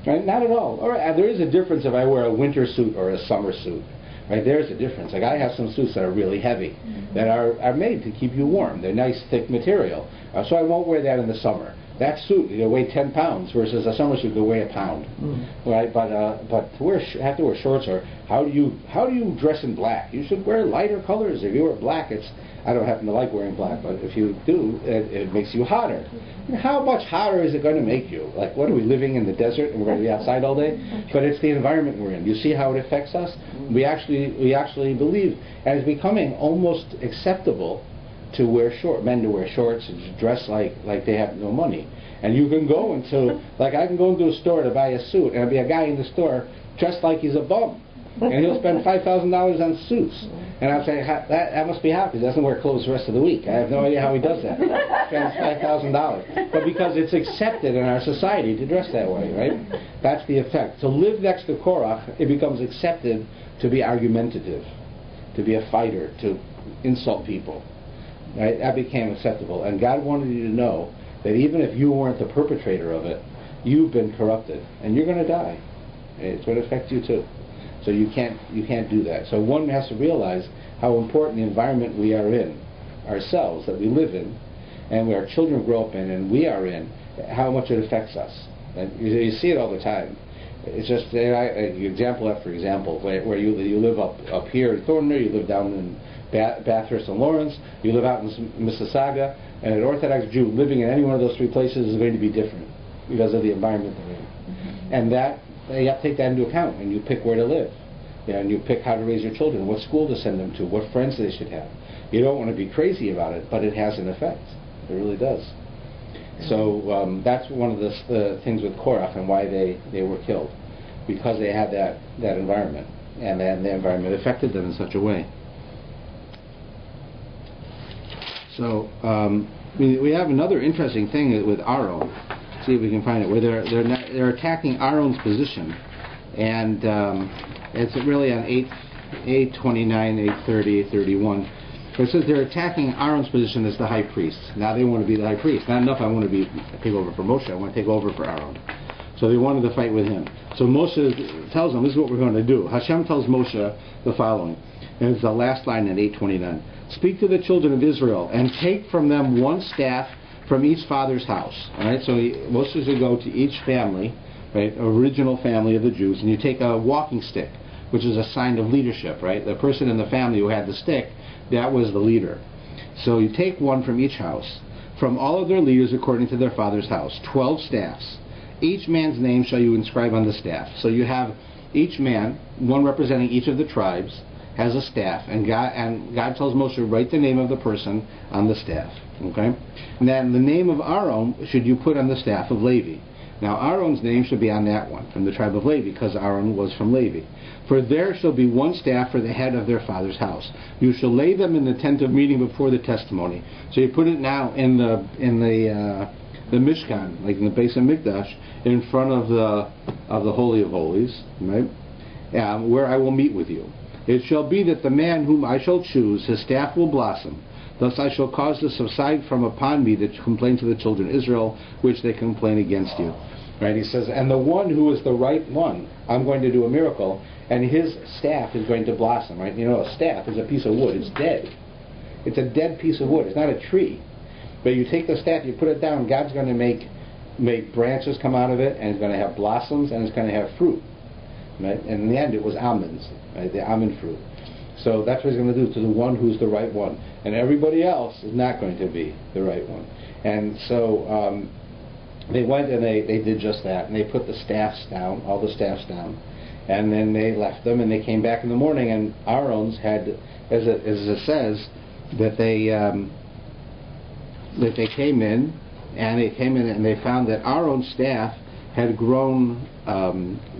Right? Not at all. All right, there is a difference if I wear a winter suit or a summer suit. Right, there's a difference. Like I have some suits that are really heavy, that are made to keep you warm. They're nice, thick material. So I won't wear that in the summer. That suit, you weigh 10 pounds versus a summer suit that weigh a pound, right? But to have to wear shorts, or how do you dress in black? You should wear lighter colors. If you wear black, I don't happen to like wearing black, but if you do, it makes you hotter. How much hotter is it going to make you? Like, what are we living in the desert and we're going to be outside all day? But it's the environment we're in. You see how it affects us? We actually believe, and it's becoming almost acceptable to wear men to wear shorts and dress like they have no money. And you can go into, like I can go into a store to buy a suit, and there'll be a guy in the store dressed like he's a bum. And he'll spend $5,000 on suits. And I'm saying, that must be hot because he doesn't wear clothes the rest of the week. I have no idea how he does that. Spends $5,000. But because it's accepted in our society to dress that way, right? That's the effect. To live next to Korach, it becomes accepted to be argumentative, to be a fighter, to insult people. Right? That became acceptable. And God wanted you to know that even if you weren't the perpetrator of it, you've been corrupted. And you're going to die. It's going to affect you too. So you can't do that. So one has to realize how important the environment we are in, ourselves, that we live in, and where our children grow up in, and we are in, how much it affects us. And you see it all the time. It's just example after example, where you live up here in Thornton, you live down in Bathurst and Lawrence, you live out in Mississauga, and an Orthodox Jew living in any one of those three places is going to be different because of the environment they're in. And that you have to take that into account when you pick where to live. And you pick how to raise your children, what school to send them to, what friends they should have. You don't want to be crazy about it, but it has an effect. It really does. So that's one of the things with Korach and why they were killed, because they had that environment, and then the environment affected them in such a way. So we have another interesting thing with Aaron. See if we can find it, where they're attacking Aaron's position, and it's really on 829, 830, 831. But it says they're attacking Aaron's position as the high priest. Now they want to be the high priest. Not enough I want to take over for Moshe, I want to take over for Aaron. So they wanted to fight with him. So Moshe tells them, this is what we're going to do. Hashem tells Moshe the following, and it's the last line in 829. Speak to the children of Israel and take from them one staff from each father's house. All right, so Moshe is going to go to each family, right, original family of the Jews, and you take a walking stick, which is a sign of leadership, right? The person in the family who had the stick, that was the leader. So you take one from each house, from all of their leaders according to their father's house, 12 staffs. Each man's name shall you inscribe on the staff. So you have each man, one representing each of the tribes, has a staff, and God tells Moshe, write the name of the person on the staff. Okay? And then the name of Aaron should you put on the staff of Levi. Now Aaron's name shall be on that one, from the tribe of Levi, because Aaron was from Levi. For there shall be one staff for the head of their father's house. You shall lay them in the tent of meeting before the testimony. So you put it now in the Mishkan, like in the base of Mikdash, in front of the Holy of Holies, right? Where I will meet with you. It shall be that the man whom I shall choose, his staff will blossom. Thus I shall cause to subside from upon me the complaints of the children of Israel, which they complain against you. Right? He says, and the one who is the right one, I'm going to do a miracle, and his staff is going to blossom. Right? You know, a staff is a piece of wood. It's dead. It's a dead piece of wood. It's not a tree. But you take the staff, you put it down, God's going to make branches come out of it, and it's going to have blossoms, and it's going to have fruit. Right? And in the end, it was almonds, right? The almond fruit. So that's what he's going to do to the one who's the right one. And everybody else is not going to be the right one. And so they went and they did just that. And they put the staffs down, all the staffs down. And then they left them, and they came back in the morning, and Aaron's had, as it says, that they came in, and they found that Aaron's staff had grown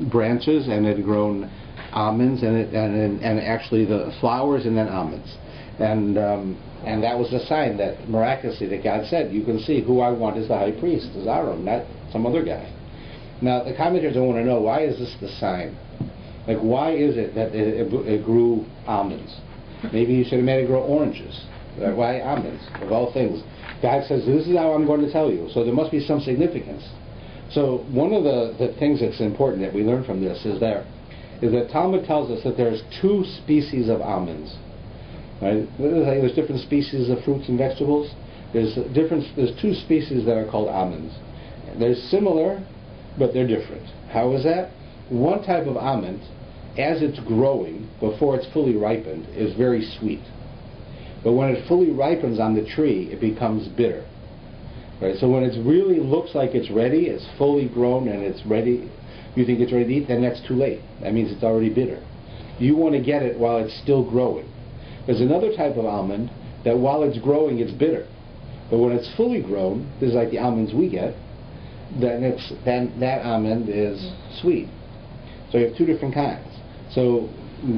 branches, and had grown almonds, and actually the flowers, and then almonds, and that was a sign that miraculously that God said, you can see who I want as the high priest is Aaron, not some other guy. Now the commentators don't want to know, why is this the sign? Like, why is it that it grew almonds? Maybe you should have made it grow oranges. Why almonds of all things? God says, this is how I'm going to tell you. So there must be some significance. So one of the things that's important that we learn from this is that Talmud tells us that there's two species of almonds. Right? There's different species of fruits and vegetables. There's two species that are called almonds. They're similar, but they're different. How is that? One type of almond, as it's growing, before it's fully ripened, is very sweet. But when it fully ripens on the tree, it becomes bitter. Right? So when it really looks like it's ready, it's fully grown and it's ready, you think it's ready to eat, then that's too late. That means it's already bitter. You want to get it while it's still growing. There's another type of almond that while it's growing, it's bitter. But when it's fully grown, this is like the almonds we get, then that almond is sweet. So you have two different kinds. So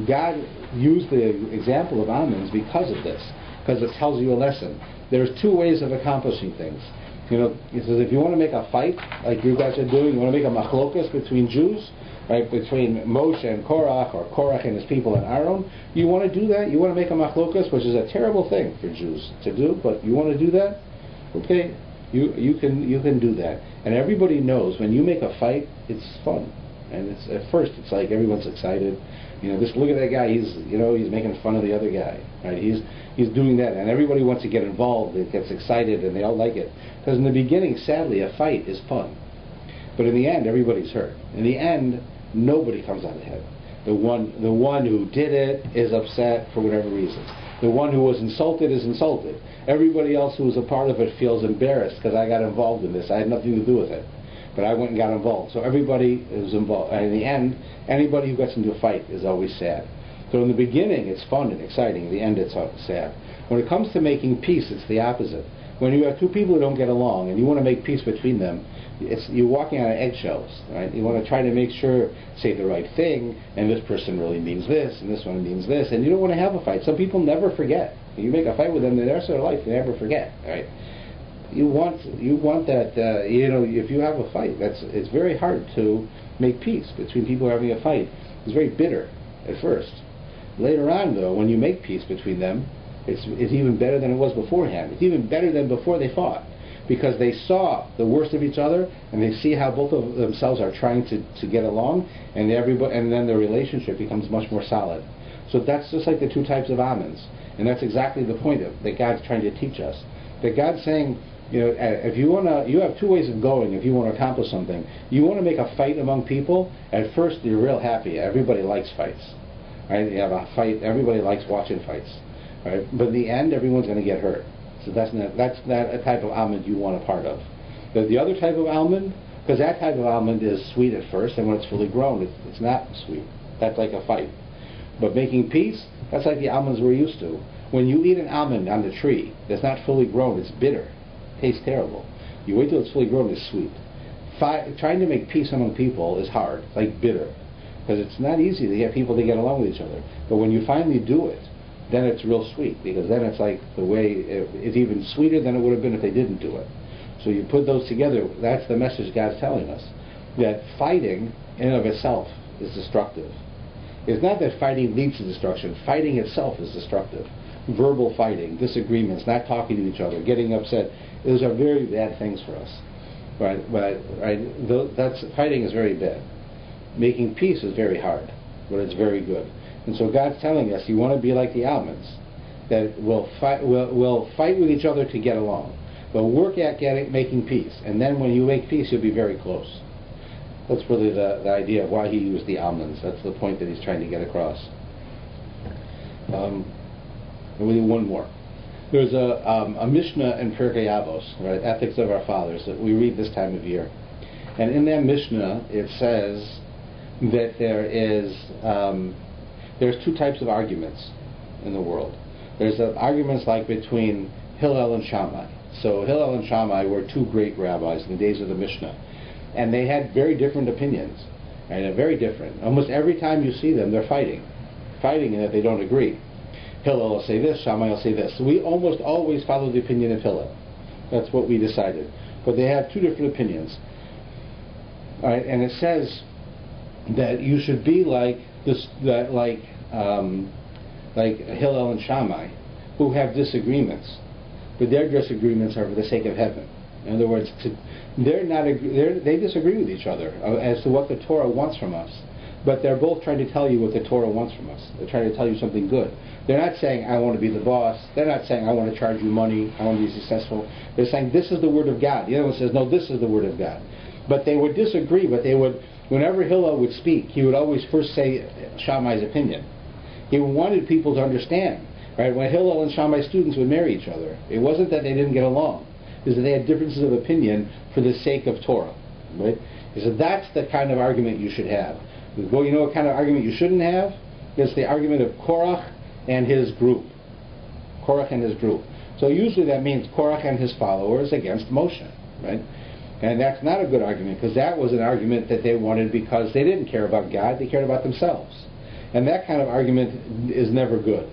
God used the example of almonds because of this, because it tells you a lesson. There's two ways of accomplishing things. You know, he says, if you want to make a fight, like you guys are doing, you want to make a machlokas between Jews, right, between Moshe and Korach, or Korach and his people and Aaron, you want to do that? You want to make a machlokas, which is a terrible thing for Jews to do, but you want to do that? Okay, you can do that. And everybody knows when you make a fight, it's fun. And it's at first it's like everyone's excited. You know, just look at that guy. He's making fun of the other guy. Right? He's doing that, and everybody wants to get involved. It gets excited, and they all like it. Because in the beginning, sadly, a fight is fun, but in the end, everybody's hurt. In the end, nobody comes out ahead. The one who did it is upset for whatever reason. The one who was insulted is insulted. Everybody else who was a part of it feels embarrassed because I got involved in this. I had nothing to do with it, but I went and got involved. So everybody is involved. And in the end, anybody who gets into a fight is always sad. So in the beginning, it's fun and exciting. In the end, it's sad. When it comes to making peace, it's the opposite. When you have two people who don't get along and you want to make peace between them, you're walking on eggshells, right? You want to try to make sure, say the right thing, and this person really means this, and this one means this, and you don't want to have a fight. Some people never forget. You make a fight with them, the rest of their life, they never forget, right? You want that, if you have a fight, it's very hard to make peace between people who are having a fight. It's very bitter at first. Later on, though, when you make peace between them, it's even better than it was beforehand. It's even better than before they fought, because they saw the worst of each other, and they see how both of themselves are trying to get along, and then the relationship becomes much more solid. So that's just like the two types of almonds, and that's exactly the point that God's trying to teach us. That God's saying, if you have two ways of going. If you want to accomplish something, you want to make a fight among people. At first, you're real happy. Everybody likes fights, right? You have a fight. Everybody likes watching fights, right? But in the end, everyone's going to get hurt. So that's not a type of almond you want a part of. But the other type of almond, because that type of almond is sweet at first, and when it's fully grown, it's not sweet. That's like a fight. But making peace, that's like the almonds we're used to. When you eat an almond on the tree that's not fully grown, it's bitter. Tastes terrible. You wait till it's fully grown, it's sweet. trying to make peace among people is hard, like bitter, because it's not easy to get people to get along with each other. But when you finally do it, then it's real sweet, because then it's like the way it's even sweeter than it would have been if they didn't do it. So you put those together. That's the message God's telling us, that fighting in and of itself is destructive. It's not that fighting leads to destruction. Fighting itself is destructive. Verbal fighting, disagreements, not talking to each other, getting upset, those are very bad things for us. Right? But that's fighting is very bad. Making peace is very hard, but it's very good. And so God's telling us, you want to be like the almonds, that will fight with each other to get along. But work at making peace, and then when you make peace, you'll be very close. That's really the idea of why he used the almonds. That's the point that he's trying to get across. We'll do one more. There's a Mishnah in Pirkei Avos, right, Ethics of Our Fathers, that we read this time of year. And in that Mishnah, it says that there's two types of arguments in the world. There's arguments like between Hillel and Shammai. So Hillel and Shammai were two great rabbis in the days of the Mishnah. And they had very different opinions. And very different. Almost every time you see them, they're fighting in that they don't agree. Hillel will say this, Shammai will say this. So we almost always follow the opinion of Hillel. That's what we decided. But they have two different opinions. All right, and it says that you should be like Hillel and Shammai, who have disagreements, but their disagreements are for the sake of heaven. In other words, they disagree with each other as to what the Torah wants from us, but they're both trying to tell you what the Torah wants from us. They're trying to tell you something good. They're not saying, I want to be the boss. They're not saying, I want to charge you money. I want to be successful. They're saying, this is the Word of God. The other one says, no, this is the Word of God. But they would disagree, but they would, whenever Hillel would speak, he would always first say Shammai's opinion. He wanted people to understand. Right? When Hillel and Shammai students would marry each other, it wasn't that they didn't get along. It was that they had differences of opinion for the sake of Torah. Right? He said, that's the kind of argument you should have. Well, you know what kind of argument you shouldn't have? It's the argument of Korach and his group. Korach and his group. So usually that means Korach and his followers against Moshe. Right? And that's not a good argument, because that was an argument that they wanted because they didn't care about God, they cared about themselves. And that kind of argument is never good.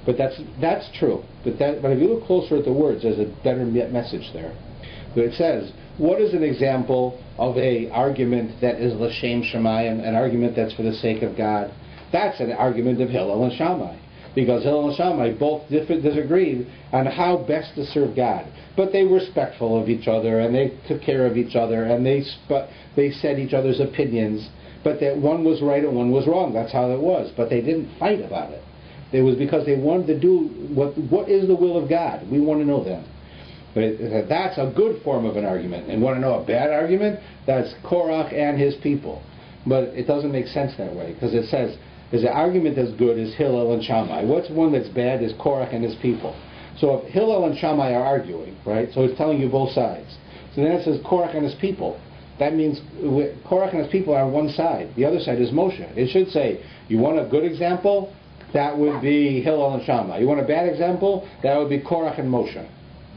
But that's true. But if you look closer at the words, there's a better message there. But it says, what is an example of an argument that is l'shem shamayim, an argument that's for the sake of God? That's an argument of Hillel and Shammai. Because Hillel and Shammai both disagreed on how best to serve God. But they were respectful of each other, and they took care of each other, and they said each other's opinions, but that one was right and one was wrong. That's how it was. But they didn't fight about it. It was because they wanted to do what is the will of God. We want to know that. But that's a good form of an argument. And want to know a bad argument? That's Korach and his people. But it doesn't make sense that way, because it says, is the argument as good as Hillel and Shammai? What's one that's bad is Korach and his people. So if Hillel and Shammai are arguing, right, so it's telling you both sides. So then it says Korach and his people. That means Korach and his people are on one side. The other side is Moshe. It should say, you want a good example? That would be Hillel and Shammai. You want a bad example? That would be Korach and Moshe.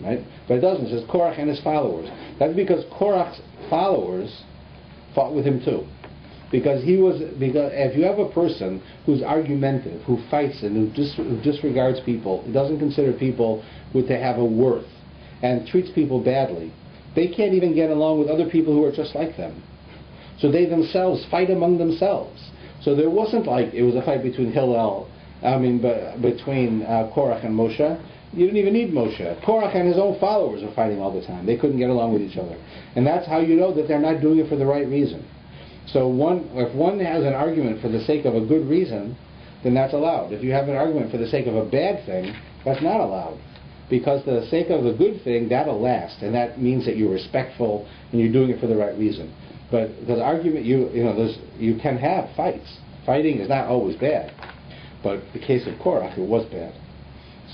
Right? But it doesn't. It says Korach and his followers. That's because Korach's followers fought with him too. Because if you have a person who's argumentative, who fights and who disregards people, who doesn't consider people to have a worth, and treats people badly, they can't even get along with other people who are just like them. So they themselves fight among themselves. So there wasn't like it was a fight between Korach and Moshe. You didn't even need Moshe. Korach and his own followers are fighting all the time. They couldn't get along with each other. And that's how you know that they're not doing it for the right reason. So if one has an argument for the sake of a good reason, then that's allowed. If you have an argument for the sake of a bad thing, that's not allowed. Because the sake of the good thing, that'll last. And that means that you're respectful and you're doing it for the right reason. But the argument, you can have fights. Fighting is not always bad. But the case of Korach, it was bad.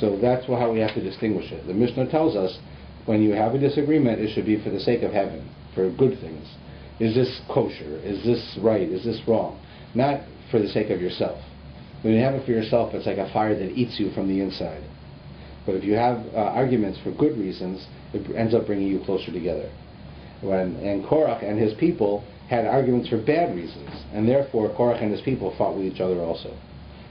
So that's how we have to distinguish it. The Mishnah tells us when you have a disagreement, it should be for the sake of heaven, for good things. Is this kosher? Is this right? Is this wrong? Not for the sake of yourself. When you have it for yourself, it's like a fire that eats you from the inside. But if you have arguments for good reasons, it ends up bringing you closer together. And Korach and his people had arguments for bad reasons, and therefore Korach and his people fought with each other also.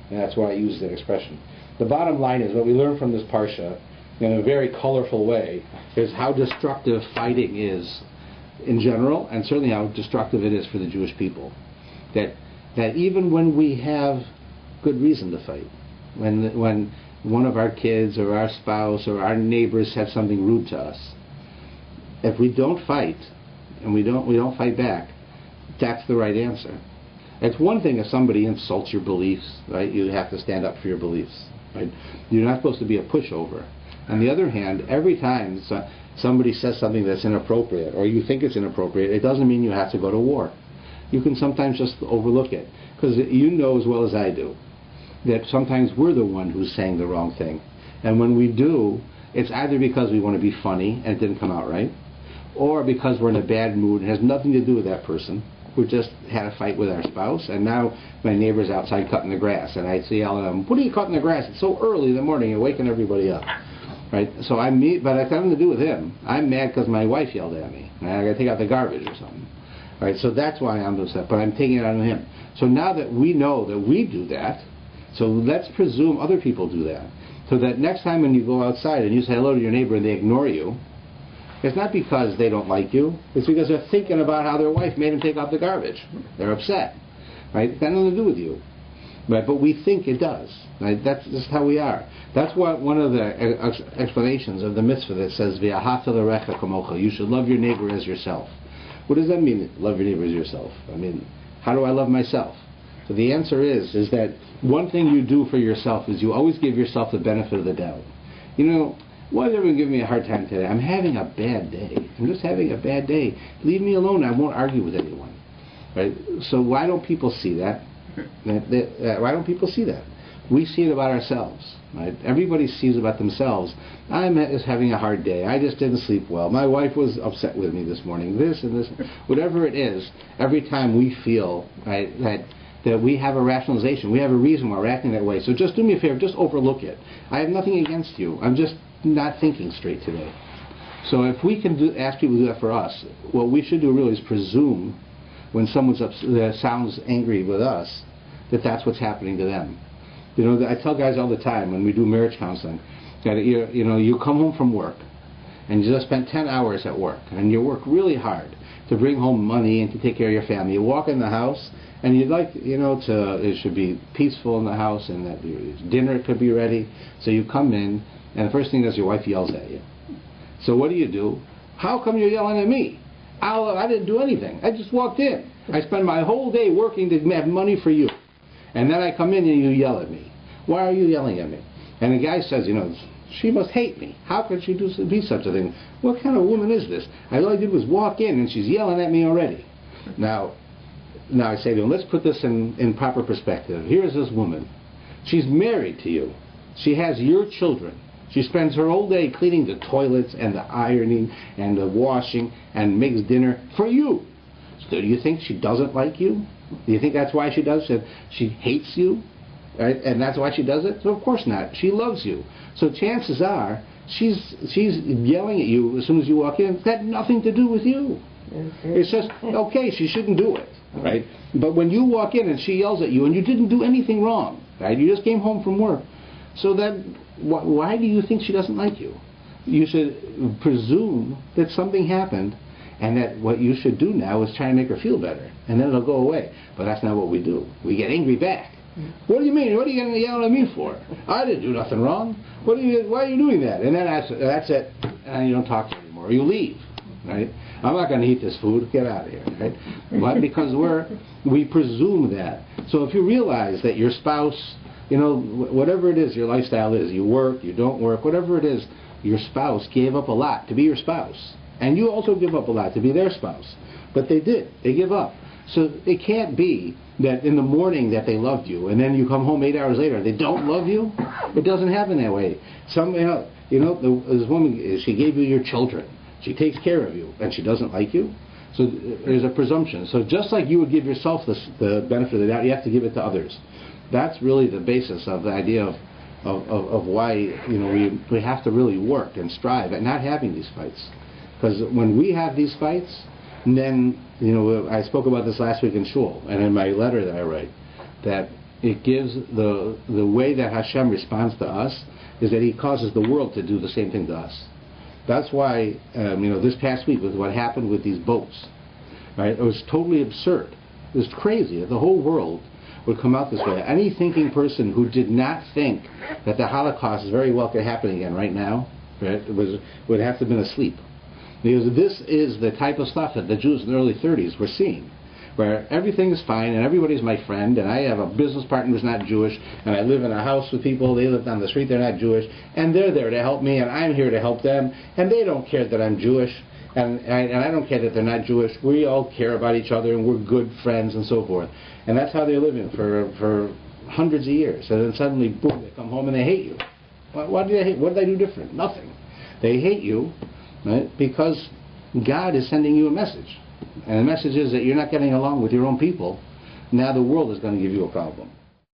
And that's why I use that expression. The bottom line is, what we learn from this parsha, in a very colorful way, is how destructive fighting is in general, and certainly how destructive it is for the Jewish people. That even when we have good reason to fight, when one of our kids or our spouse or our neighbors have something rude to us, if we don't fight and we don't fight back, that's the right answer. It's one thing if somebody insults your beliefs, right? You have to stand up for your beliefs, right? You're not supposed to be a pushover. On the other hand, every time somebody says something that's inappropriate, or you think it's inappropriate, it doesn't mean you have to go to war. You can sometimes just overlook it, because you know as well as I do that sometimes we're the one who's saying the wrong thing. And when we do, it's either because we want to be funny and it didn't come out right, or because we're in a bad mood and it has nothing to do with that person. We just had a fight with our spouse, and now my neighbor's outside cutting the grass, and I see all of them, "What are you cutting the grass? It's so early in the morning, you're waking everybody up." Right? So but it's nothing to do with him. I'm mad because my wife yelled at me, and I got to take out the garbage or something. Right? So that's why I'm upset, but I'm taking it out on him. So now that we know that we do that, so let's presume other people do that. So that next time when you go outside and you say hello to your neighbor and they ignore you, it's not because they don't like you. It's because they're thinking about how their wife made them take out the garbage. They're upset. Right? It's got nothing to do with you. Right? But we think it does. Right? That's just how we are. That's what one of the explanations of the mitzvah that says, "V'ahavta l'recha kamocha." You should love your neighbor as yourself. What does that mean, love your neighbor as yourself? I mean, how do I love myself? So the answer is that one thing you do for yourself is you always give yourself the benefit of the doubt. You know, why is everyone giving me a hard time today? I'm having a bad day. I'm just having a bad day. Leave me alone. I won't argue with anyone. Right? So why don't people see that? Why don't people see that? We see it about ourselves. Right? Everybody sees about themselves. I'm just having a hard day. I just didn't sleep well. My wife was upset with me this morning. This and this, whatever it is. Every time we feel right that we have a rationalization, we have a reason why we're acting that way. So just do me a favor. Just overlook it. I have nothing against you. I'm just not thinking straight today. So if we can ask people to do that for us, what we should do really is presume when someone sounds angry with us that that's what's happening to them. You know, I tell guys all the time when we do marriage counseling that you come home from work and you just spent 10 hours at work and you work really hard to bring home money and to take care of your family. You walk in the house and you'd like, it should be peaceful in the house and that dinner could be ready. So you come in and the first thing is your wife yells at you. So what do? How come you're yelling at me? I didn't do anything. I just walked in. I spent my whole day working to have money for you. And then I come in and you yell at me. Why are you yelling at me? And the guy says, she must hate me. How could she be such a thing? What kind of woman is this? All I did was walk in and she's yelling at me already. Now I say to him, let's put this in proper perspective. Here's this woman. She's married to you. She has your children. She spends her whole day cleaning the toilets and the ironing and the washing and makes dinner for you. So do you think she doesn't like you? Do you think that's why she does it? She hates you? Right? And that's why she does it? So of course not. She loves you. So chances are she's yelling at you as soon as you walk in. It's got nothing to do with you. It's just, okay, she shouldn't do it. Right? But when you walk in and she yells at you and you didn't do anything wrong, right? You just came home from work. So then why do you think she doesn't like you? You should presume that something happened and that what you should do now is try and make her feel better. And then it'll go away. But that's not what we do. We get angry back. What do you mean? What are you going to yell at me for? I didn't do nothing wrong. Why are you doing that? And then that's it. And you don't talk to her anymore. Or you leave. Right? I'm not going to eat this food. Get out of here. Right? But because we presume that. So if you realize that your spouse, whatever it is your lifestyle is, you work, you don't work, whatever it is, your spouse gave up a lot to be your spouse. And you also give up a lot to be their spouse. But they did. They give up. So it can't be that in the morning that they loved you, and then you come home 8 hours later, they don't love you. It doesn't happen that way. This woman, she gave you your children. She takes care of you, and she doesn't like you. So there's a presumption. So just like you would give yourself the benefit of the doubt, you have to give it to others. That's really the basis of the idea of why we have to really work and strive at not having these fights. Because when we have these fights, then, you know, I spoke about this last week in Shul, and in my letter that I write, that it gives the way that Hashem responds to us is that He causes the world to do the same thing to us. That's why, you know, this past week with what happened with these boats, right? It was totally absurd. It was crazy. The whole world would come out this way. Any thinking person who did not think that the Holocaust very well could happen again right now, right, would have to have been asleep. Because this is the type of stuff that the Jews in the early 30s were seeing, where everything is fine and everybody's my friend, and I have a business partner who's not Jewish, and I live in a house with people, they live down the street, they're not Jewish, and they're there to help me, and I'm here to help them, and they don't care that I'm Jewish, and I don't care that they're not Jewish. We all care about each other, and we're good friends, and so forth. And that's how they're living for hundreds of years. And then suddenly, boom, they come home and they hate you. What did they hate? What did I do different? Nothing. They hate you, right, because God is sending you a message. And the message is that you're not getting along with your own people. Now the world is going to give you a problem.